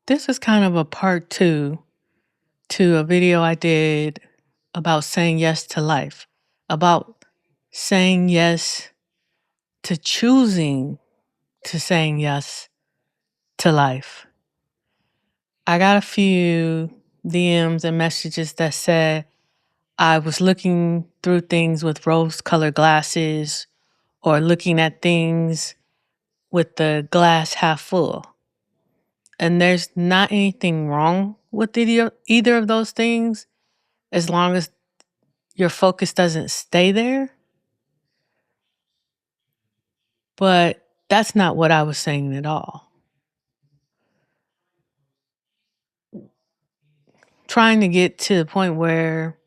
This is kind of a part two to a video I did about saying yes to life, about saying yes to choosing to saying yes to life. I got a few DMs and messages that said I was looking through things with rose colored glasses or looking at things with the glass half full. And there's not anything wrong with either of those things as long as your focus doesn't stay there. But that's not what I was saying at all. Trying to get to the point where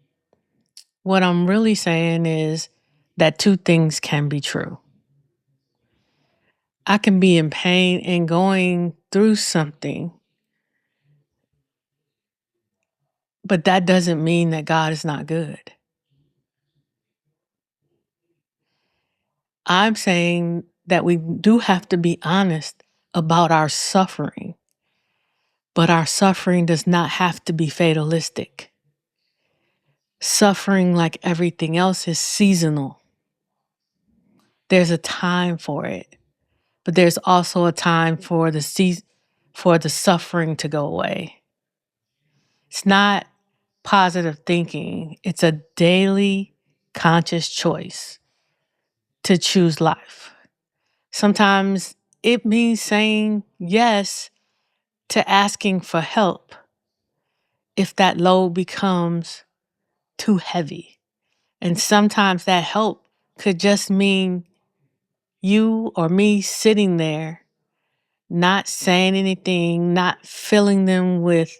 what I'm really saying is that two things can be true. I can be in pain and going through something, but that doesn't mean that God is not good. I'm saying that we do have to be honest about our suffering, but our suffering does not have to be fatalistic. Suffering, like everything else, is seasonal. There's a time for it, but there's also a time for the suffering to go away. It's not positive thinking. It's a daily conscious choice to choose life. Sometimes it means saying yes to asking for help if that load becomes too heavy. And sometimes that help could just mean you or me sitting there, not saying anything, not filling them with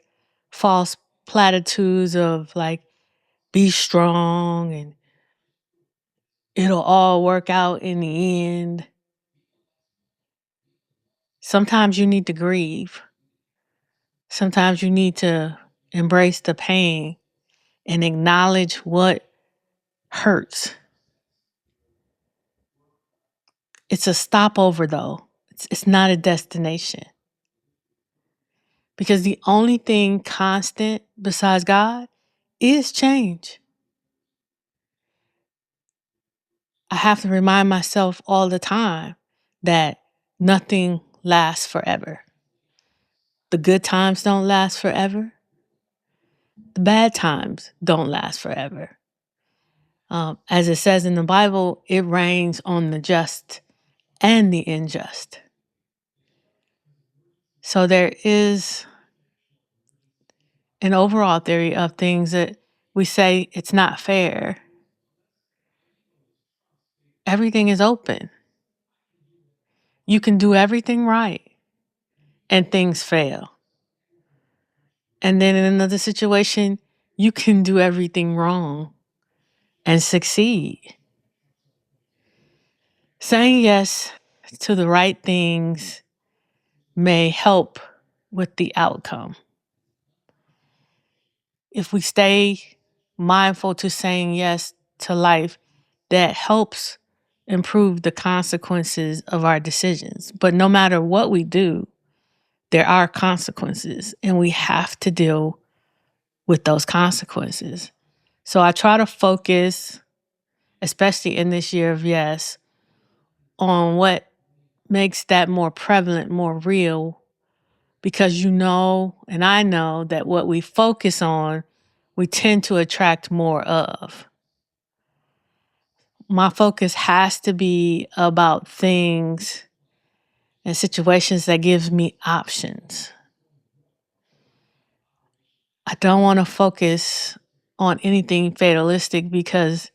false platitudes of like, be strong and it'll all work out in the end. Sometimes you need to grieve. Sometimes you need to embrace the pain and acknowledge what hurts. It's a stopover, though. It's not a destination. Because the only thing constant besides God is change. I have to remind myself all the time that nothing lasts forever. The good times don't last forever. The bad times don't last forever. As it says in the Bible, it rains on the just and the unjust. So there is an overall theory of things that we say it's not fair. Everything is open. You can do everything right and things fail. And then in another situation, you can do everything wrong and succeed. Saying yes to the right things may help with the outcome. If we stay mindful to saying yes to life, that helps improve the consequences of our decisions. But no matter what we do, there are consequences, and we have to deal with those consequences. So I try to focus, especially in this year of yes, on what makes that more prevalent, more real, because you know, and I know that what we focus on, we tend to attract more of. My focus has to be about things and situations that gives me options. I don't want to focus on anything fatalistic because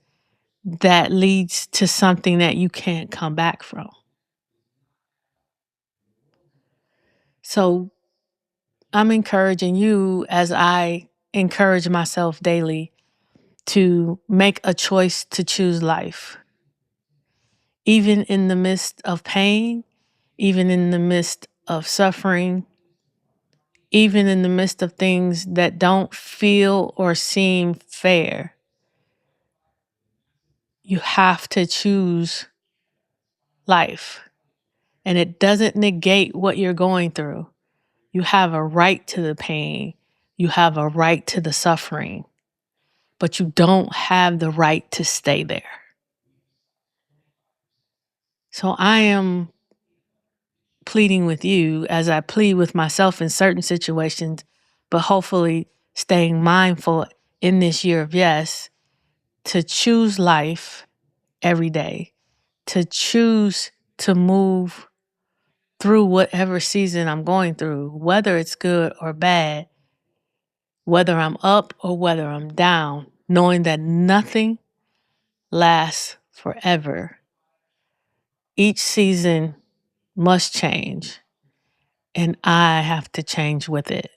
that leads to something that you can't come back from. So I'm encouraging you, as I encourage myself daily, to make a choice to choose life. Even in the midst of pain, even in the midst of suffering, even in the midst of things that don't feel or seem fair, you have to choose life. And it doesn't negate what you're going through. You have a right to the pain. You have a right to the suffering, but you don't have the right to stay there. So I am pleading with you as I plead with myself in certain situations, but hopefully staying mindful in this year of yes, to choose life every day, to choose to move through whatever season I'm going through, whether it's good or bad, whether I'm up or whether I'm down, knowing that nothing lasts forever. Each season must change, and I have to change with it.